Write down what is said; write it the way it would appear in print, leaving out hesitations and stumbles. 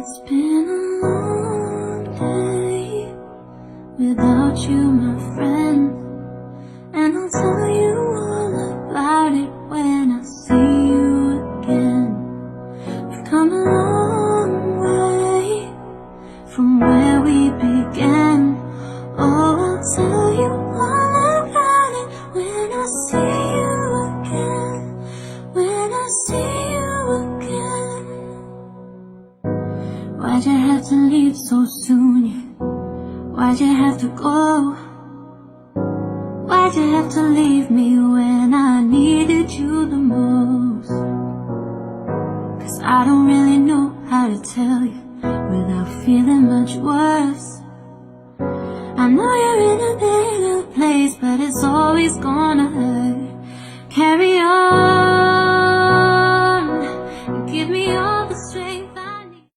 It's been a long day without you, my friend, and I'll tell you all about it when I see you again. We've come a long way from where we began. Oh, I'll tell you all about it when I see you again. When I see you again. Why'd you have to leave so soon? Yeah. Why'd you have to go? Why'd you have to leave me when I needed you the most? 'Cause I don't really know how to tell you without feeling much worse.